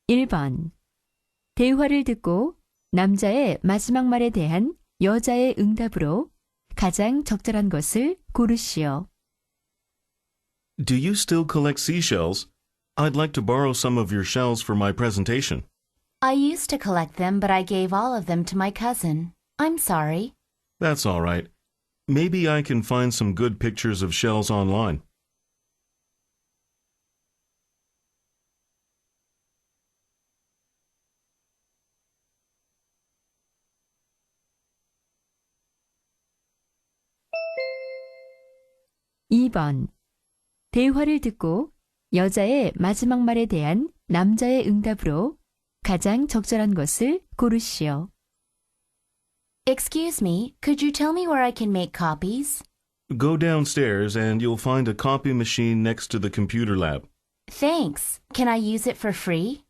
1번. 대화를 듣고 남자의 마지막 말에 대한 여자의 응답으로 가장 적절한 것을 고르시오. Do you still collect seashells? I'd like to borrow some of your shells for my presentation. I used to collect them, but I gave all of them to my cousin. I'm sorry. That's all right. Maybe I can find some good pictures of shells online. (2번) 대화를 듣고 여자의 마지막 말에 대한 남자의 응답으로 가장 적절한 것을 고르시오. Excuse me, could you tell me where I can make copies? Go downstairs and you'll find a copy machine next to the computer lab. Thanks. Can I use it for free?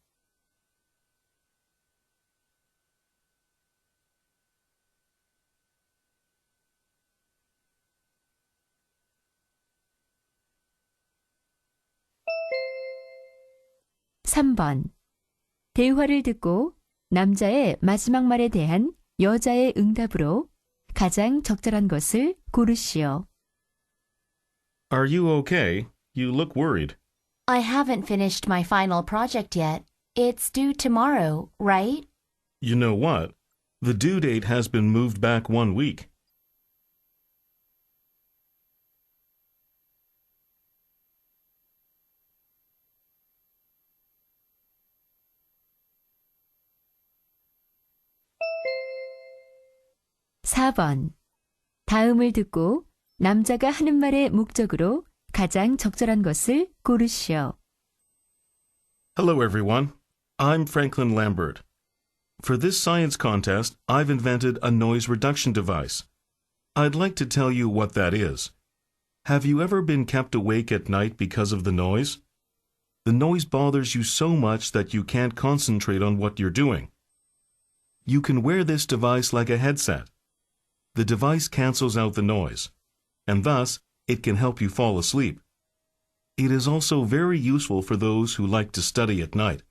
(3번) 대화를 듣고 남자의 마지막 말에 대한 여자의 응답으로 가장 적절한 것을 고르시오. Are you okay? You look worried. I haven't finished my final project yet. It's due tomorrow, right? You know what? The due date has been moved back 1 week. (4번) 다음을 듣고 남자가 하는 말의 목적으로 가장 적절한 것을 고르시오. Hello, everyone. I'm Franklin Lambert. For this science contest, I've invented a noise reduction device. I'd like to tell you what that is. Have you ever been kept awake at night because of the noise? The noise bothers you so much that you can't concentrate on what you're doing. You can wear this device like a headset. The device cancels out the noise, and thus it can help you fall asleep. It is also very useful for those who like to study at night.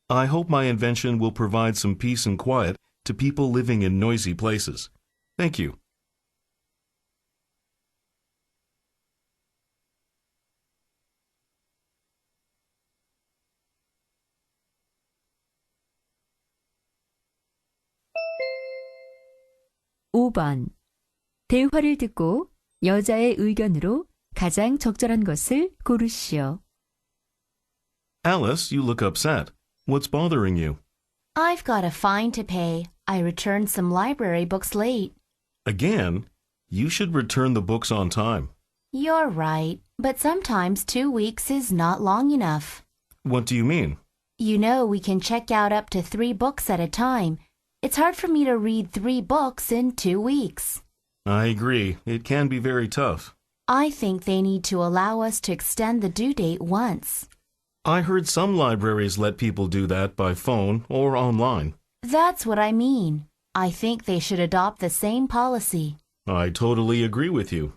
I hope my invention will provide some peace and quiet to people living in noisy places. Thank you. (5번) 대화를 듣고 여자의 의견으로 가장 적절한 것을 고르시오. Alice, you look upset. What's bothering you? I've got a fine to pay. I returned some library books late. Again? You should return the books on time. You're right, but sometimes 2 weeks is not long enough. What do you mean? You know we can check out up to 3 books at a time. It's hard for me to read 3 books in 2 weeks. I agree. It can be very tough. I think they need to allow us to extend the due date once. I heard some libraries let people do that by phone or online. That's what I mean. I think they should adopt the same policy. I totally agree with you.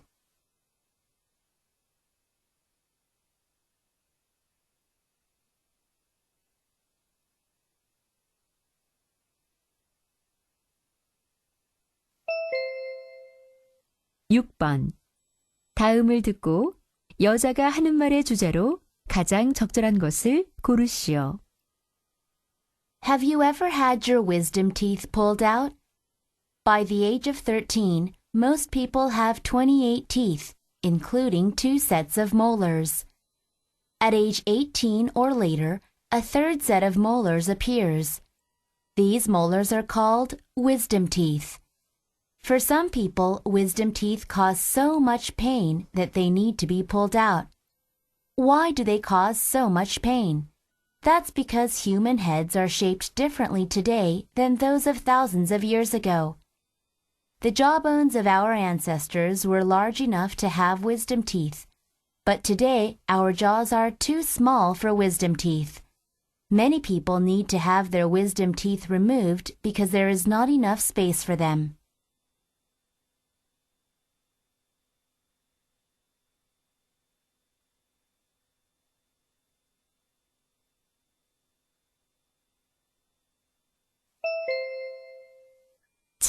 (6번) 다음을 듣고 여자가 하는 말의 주제로 가장 적절한 것을 고르시오. Have you ever had your wisdom teeth pulled out? By the age of 13, most people have 28 teeth, including 2 sets of molars. At age 18 or later, a 3rd set of molars appears. These molars are called wisdom teeth. For some people, wisdom teeth cause so much pain that they need to be pulled out. Why do they cause so much pain? That's because human heads are shaped differently today than those of thousands of years ago. The jawbones of our ancestors were large enough to have wisdom teeth, but today our jaws are too small for wisdom teeth. Many people need to have their wisdom teeth removed because there is not enough space for them.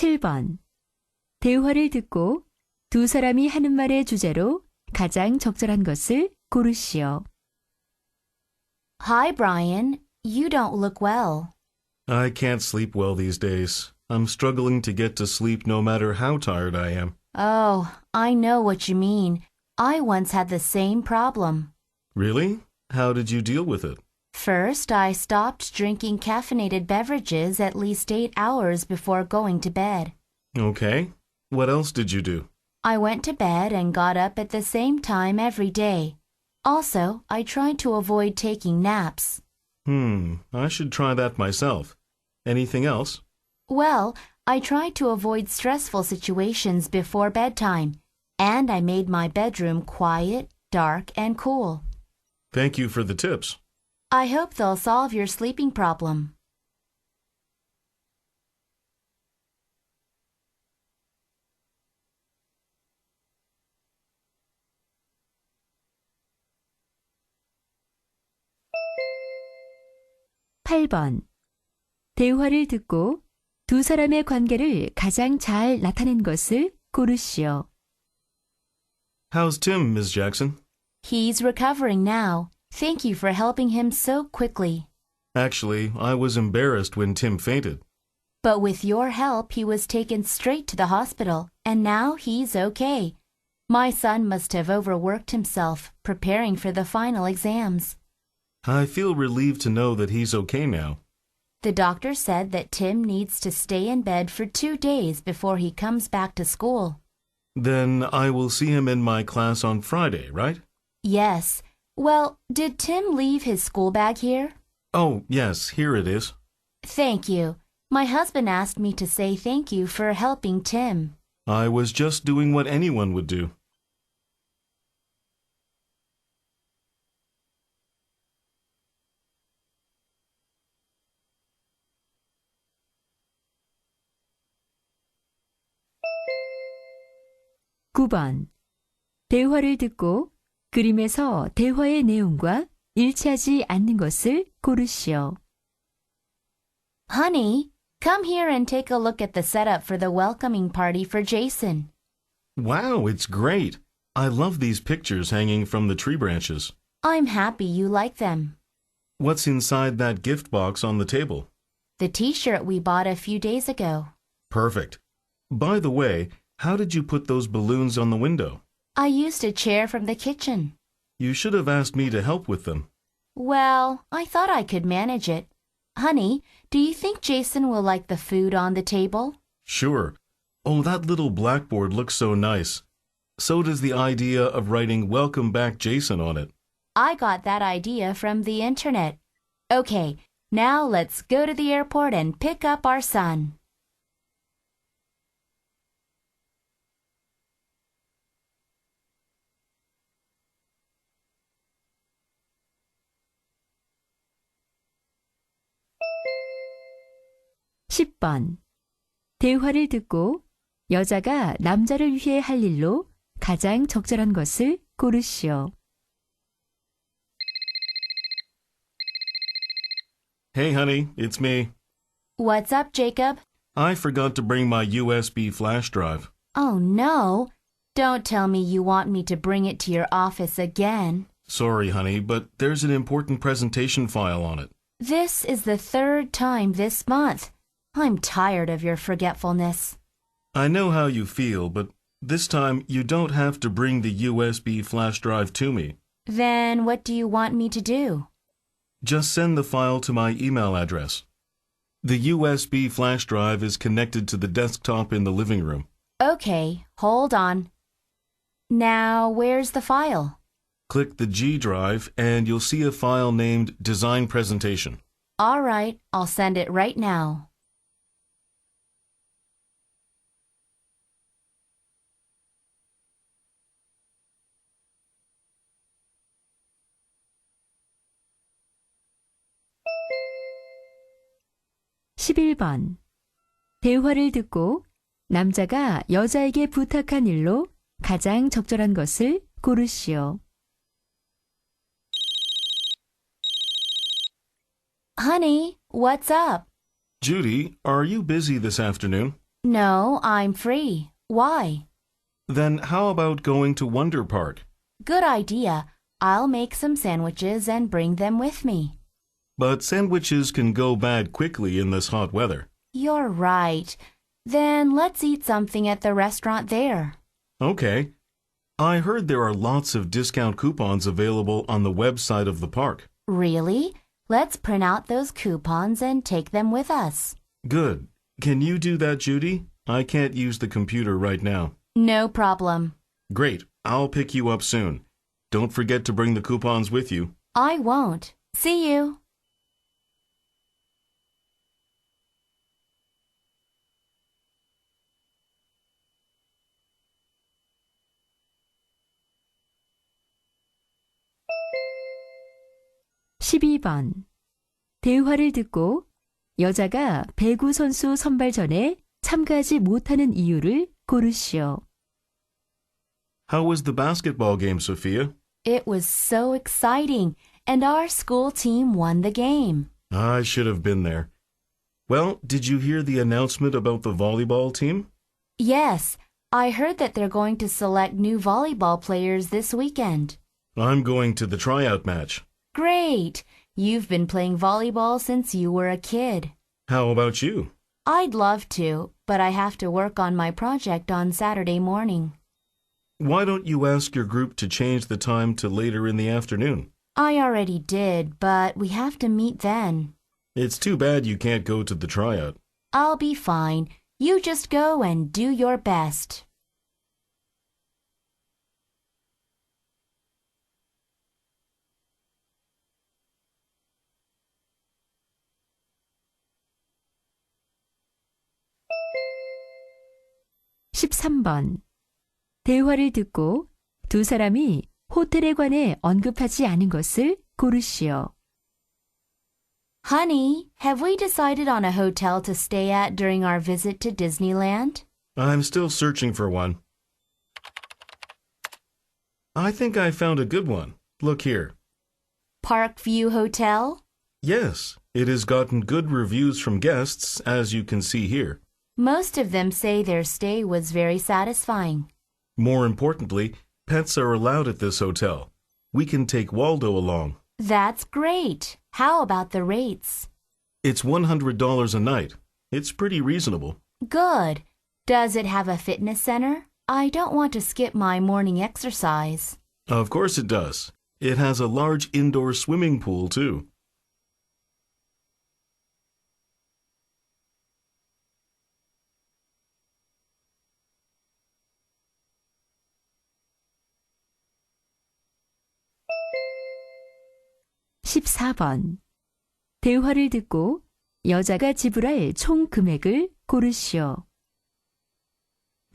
7번. 대화를 듣고 두 사람이 하는 말의 주제로 가장 적절한 것을 고르시오. Hi, Brian. You don't look well. I can't sleep well these days. I'm struggling to get to sleep no matter how tired I am. Oh, I know what you mean. I once had the same problem. Really? How did you deal with it? First, I stopped drinking caffeinated beverages at least 8 hours before going to bed. Okay. What else did you do? I went to bed and got up at the same time every day. Also, I tried to avoid taking naps. I should try that myself. Anything else? Well, I tried to avoid stressful situations before bedtime, and I made my bedroom quiet, dark, and cool. Thank you for the tips. I hope they'll solve your sleeping problem. (8번) 대화를 듣고 두 사람의 관계를 가장 잘 나타낸 것을 고르시오. How's Tim, Ms. Jackson? He's recovering now. Thank you for helping him so quickly. Actually, I was embarrassed when Tim fainted. But with your help, he was taken straight to the hospital, and now he's okay. My son must have overworked himself preparing for the final exams. I feel relieved to know that he's okay now. The doctor said that Tim needs to stay in bed for 2 days before he comes back to school. Then I will see him in my class on Friday, right? Yes. Well, did Tim leave his school bag here? Oh, yes, here it is. Thank you. My husband asked me to say thank you for helping Tim. I was just doing what anyone would do. (9번) 대화를 듣고 그림에서 대화의 내용과 일치하지 않는 것을 고르시오. Honey, come here and take a look at the setup for the welcoming party for Jason. Wow, it's great. I love these pictures hanging from the tree branches. I'm happy you like them. What's inside that gift box on the table? The t-shirt we bought a few days ago. Perfect. By the way, how did you put those balloons on the window? I used a chair from the kitchen. You should have asked me to help with them. Well, I thought I could manage it. Honey, do you think Jason will like the food on the table? Sure. Oh, that little blackboard looks so nice. So does the idea of writing "Welcome back, Jason" on it. I got that idea from the internet. Okay, now let's go to the airport and pick up our son. (10번) 대화를 듣고 여자가 남자를 위해 할 일로 가장 적절한 것을 고르시오. Hey, honey, it's me. What's up, Jacob? I forgot to bring my USB flash drive. Oh, no. Don't tell me you want me to bring it to your office again. Sorry, honey, but there's an important presentation file on it. This is the 3rd time this month. I'm tired of your forgetfulness. I know how you feel, but this time you don't have to bring the USB flash drive to me. Then what do you want me to do? Just send the file to my email address. The USB flash drive is connected to the desktop in the living room. Okay, hold on. Now, where's the file? Click the G drive and you'll see a file named Design Presentation. All right, I'll send it right now. (11번) 대화를 듣고 남자가 여자에게 부탁한 일로 가장 적절한 것을 고르시오. Honey, what's up? Judy, are you busy this afternoon? No, I'm free. Why? Then how about going to Wonder Park? Good idea. I'll make some sandwiches and bring them with me. But sandwiches can go bad quickly in this hot weather. You're right. Then let's eat something at the restaurant there. Okay. I heard there are lots of discount coupons available on the website of the park. Really? Let's print out those coupons and take them with us. Good. Can you do that, Judy? I can't use the computer right now. No problem. Great. I'll pick you up soon. Don't forget to bring the coupons with you. I won't. See you. (12번) 대화를 듣고 여자가 배구 선수 선발전에 참가하지 못하는 이유를 고르시오. How was the basketball game, Sophia? It was so exciting, and our school team won the game. I should have been there. Well, did you hear the announcement about the volleyball team? Yes, I heard that they're going to select new volleyball players this weekend. I'm going to the tryout match. Great! You've been playing volleyball since you were a kid. How about you? I'd love to, but I have to work on my project on Saturday morning. Why don't you ask your group to change the time to later in the afternoon? I already did, but we have to meet then. It's too bad you can't go to the tryout. I'll be fine. You just go and do your best. (13번) 대화를 듣고 두 사람이 호텔에 관해 언급하지 않은 것을 고르시오. Honey, have we decided on a hotel to stay at during our visit to Disneyland? I'm still searching for one. I think I found a good one. Look here. Parkview Hotel? Yes, it has gotten good reviews from guests, as you can see here. Most of them say their stay was very satisfying. More importantly, pets are allowed at this hotel. We can take Waldo along. That's great. How about the rates? It's $100 a night. It's pretty reasonable. Good. Does it have a fitness center? I don't want to skip my morning exercise. Of course it does. It has a large indoor swimming pool, too. (14번) 대화를 듣고 여자가 지불할 총 금액을 고르시오.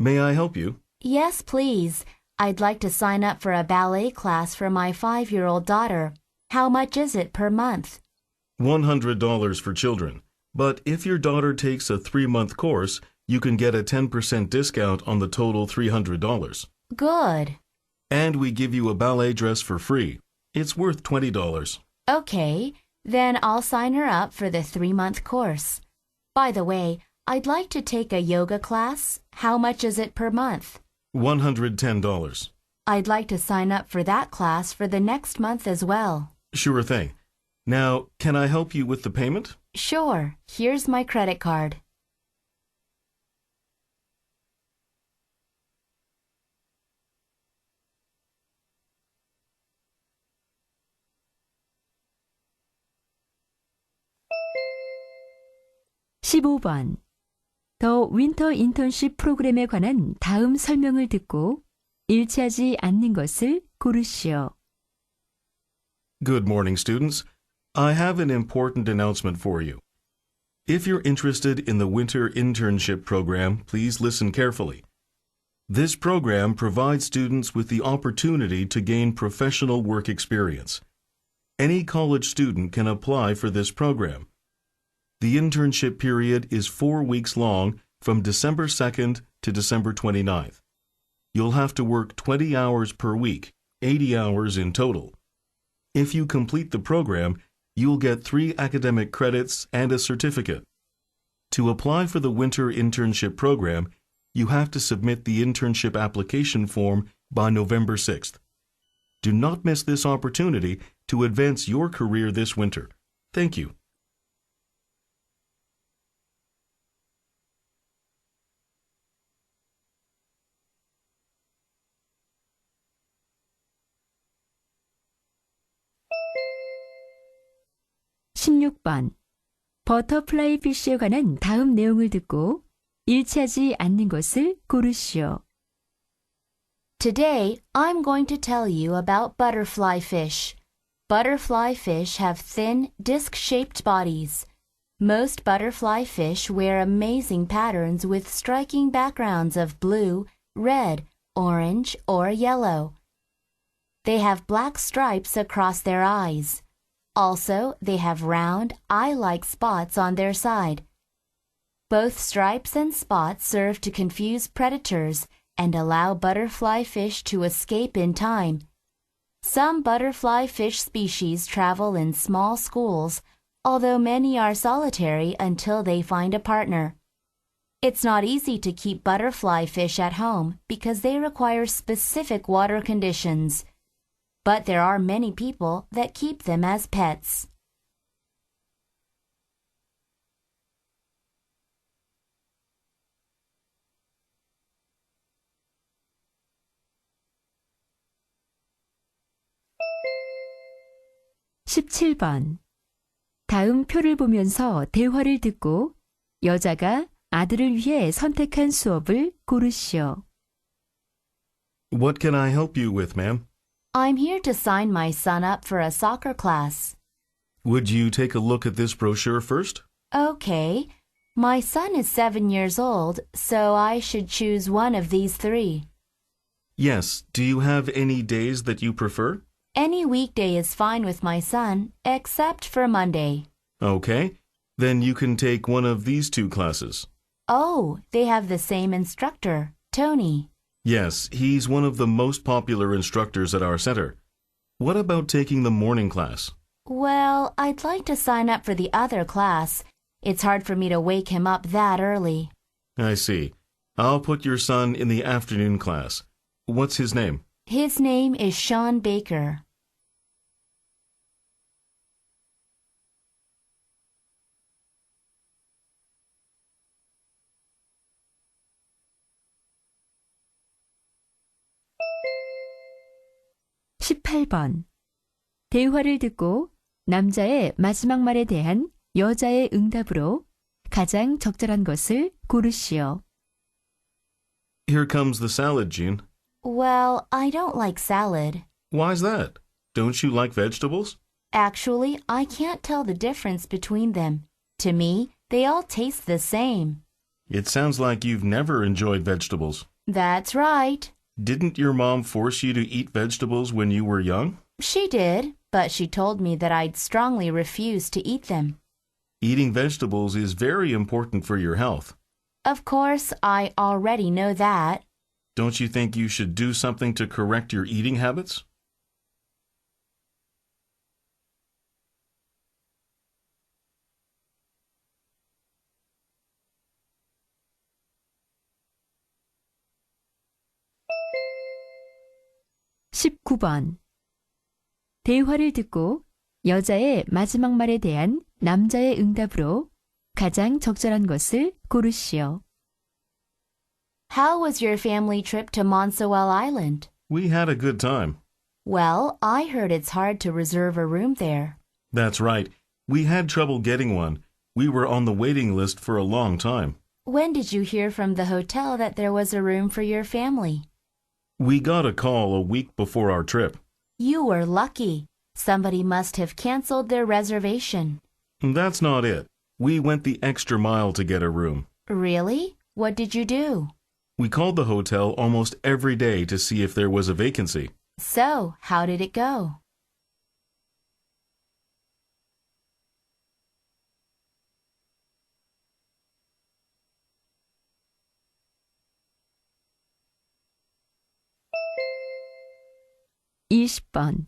May I help you? Yes, please. I'd like to sign up for a ballet class for my 5-year-old daughter. How much is it per month? $100 for children. But if your daughter takes a 3-month course, you can get a 10% discount on the total $300. Good. And we give you a ballet dress for free. It's worth $20. Okay, then I'll sign her up for the 3-month course. By the way, I'd like to take a yoga class. How much is it per month? $110. I'd like to sign up for that class for the next month as well. Sure thing. Now, can I help you with the payment? Sure, here's my credit card. (15번) 더 윈터 인턴십 프로그램에 관한 다음 설명을 듣고 일치하지 않는 것을 고르시오. Good morning, students. I have an important announcement for you. If you're interested in the winter internship program, please listen carefully. This program provides students with the opportunity to gain professional work experience. Any college student can apply for this program. The internship period is 4 weeks long from December 2nd to December 29th. You'll have to work 20 hours per week, 80 hours in total. If you complete the program, you'll get 3 academic credits and a certificate. To apply for the winter internship program, you have to submit the internship application form by November 6th. Do not miss this opportunity to advance your career this winter. Thank you. (16번) 버터플라이 피쉬에 관한 다음 내용을 듣고 일치하지 않는 것을 고르시오. Today, I'm going to tell you about butterfly fish. Butterfly fish have thin, disc-shaped bodies. Most butterfly fish wear amazing patterns with striking backgrounds of blue, red, orange, or yellow. They have black stripes across their eyes. Also, they have round, eye-like spots on their side. Both stripes and spots serve to confuse predators and allow butterfly fish to escape in time. Some butterfly fish species travel in small schools, although many are solitary until they find a partner. It's not easy to keep butterfly fish at home because they require specific water conditions. But there are many people that keep them as pets. (17번) 다음 표를 보면서 대화를 듣고 여자가 아들을 위해 선택한 수업을 고르시오. What can I help you with, ma'am? I'm here to sign my son up for a soccer class. Would you take a look at this brochure first? Okay. My son is 7 years old, so I should choose one of these 3. Yes. Do you have any days that you prefer? Any weekday is fine with my son, except for Monday. Okay. Then you can take one of these 2 classes. Oh, they have the same instructor, Tony. Yes, he's one of the most popular instructors at our center. What about taking the morning class? Well, I'd like to sign up for the other class. It's hard for me to wake him up that early. I see. I'll put your son in the afternoon class. What's his name? His name is Sean Baker. (18번) 대화를 듣고 남자의 마지막 말에 대한 여자의 응답으로 가장 적절한 것을 고르시오. Here comes the salad, Jean. Well, I don't like salad. Why's that? Don't you like vegetables? Actually, I can't tell the difference between them. To me, they all taste the same. It sounds like you've never enjoyed vegetables. That's right. Didn't your mom force you to eat vegetables when you were young? She did, but she told me that I'd strongly refuse to eat them. Eating vegetables is very important for your health. Of course, I already know that. Don't you think you should do something to correct your eating habits? (19번) 대화를 듣고 여자의 마지막 말에 대한 남자의 응답으로 가장 적절한 것을 고르시오. How was your family trip to Monsewell Island? We had a good time. Well, I heard it's hard to reserve a room there. That's right. We had trouble getting one. We were on the waiting list for a long time. When did you hear from the hotel that there was a room for your family? We got a call a week before our trip. You were lucky. Somebody must have canceled their reservation. That's not it. We went the extra mile to get a room. Really? What did you do? We called the hotel almost every day to see if there was a vacancy. So, how did it go? (20번)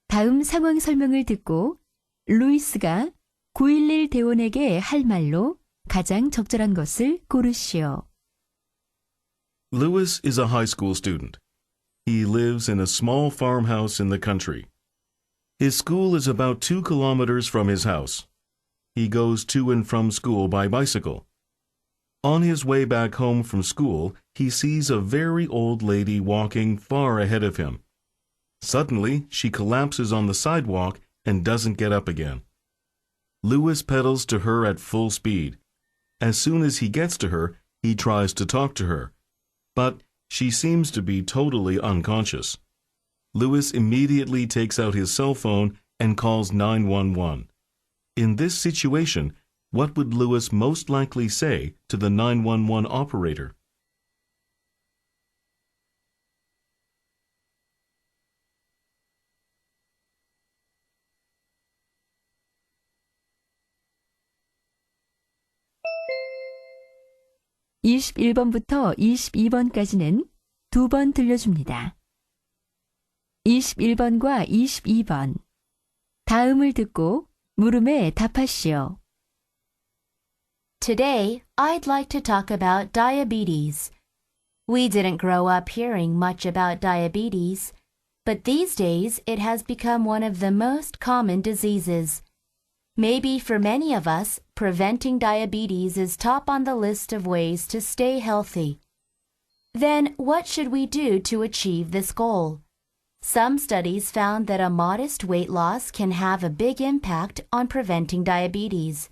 다음 상황 설명을 듣고 루이스가 911 대원에게 할 말로 가장 적절한 것을 고르시오. Louis is a high school student. He lives in a small farmhouse in the country. His school is about 2 kilometers from his house. He goes to and from school by bicycle. On his way back home from school, he sees a very old lady walking far ahead of him. Suddenly, she collapses on the sidewalk and doesn't get up again. Louis pedals to her at full speed. As soon as he gets to her, he tries to talk to her. But she seems to be totally unconscious. Louis immediately takes out his cell phone and calls 911. In this situation, what would Louis most likely say to the 911 operator? (21번부터 22번까지는) 두 번 들려줍니다. 21번과 22번. 다음을 듣고 물음에 답하시오. Today, I'd like to talk about diabetes. We didn't grow up hearing much about diabetes, but these days it has become one of the most common diseases. Maybe for many of us, preventing diabetes is top on the list of ways to stay healthy. Then, what should we do to achieve this goal? Some studies found that a modest weight loss can have a big impact on preventing diabetes.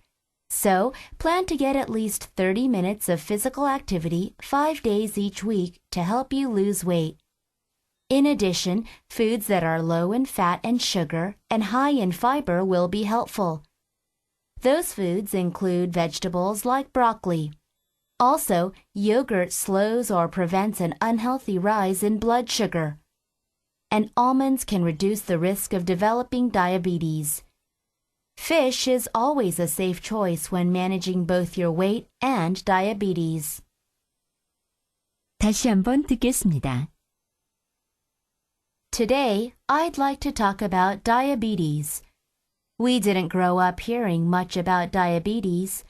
So, plan to get at least 30 minutes of physical activity 5 days each week to help you lose weight. In addition, foods that are low in fat and sugar and high in fiber will be helpful. Those foods include vegetables like broccoli. Also, yogurt slows or prevents an unhealthy rise in blood sugar. And almonds can reduce the risk of developing diabetes. Fish is always a safe choice when managing both your weight and diabetes. 다시 한번 듣겠습니다. Today, I'd like to talk about diabetes. We didn't grow up hearing much about diabetes,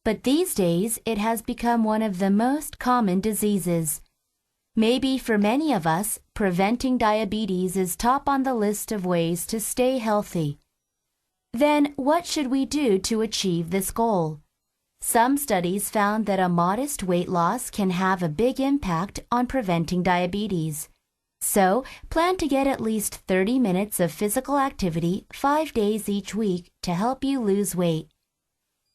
but these days it has become one of the most common diseases. Maybe for many of us, preventing diabetes is top on the list of ways to stay healthy. Then, what should we do to achieve this goal? Some studies found that a modest weight loss can have a big impact on preventing diabetes. So, plan to get at least 30 minutes of physical activity 5 days each week to help you lose weight.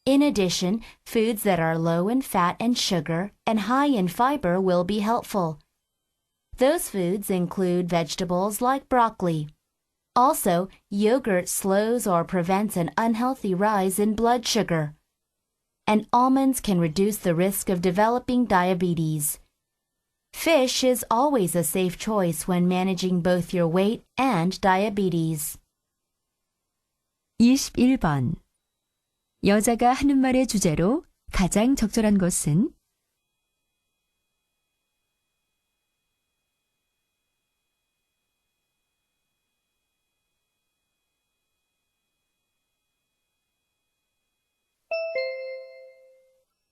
In addition, foods that are low in fat and sugar and high in fiber will be helpful. Those foods include vegetables like broccoli. Also, yogurt slows or prevents an unhealthy rise in blood sugar. And almonds can reduce the risk of developing diabetes. Fish is always a safe choice when managing both your weight and diabetes. 21번. 여자가 하는 말의 주제로 가장 적절한 것은?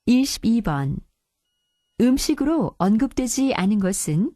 (22번) 음식으로 언급되지 않은 것은?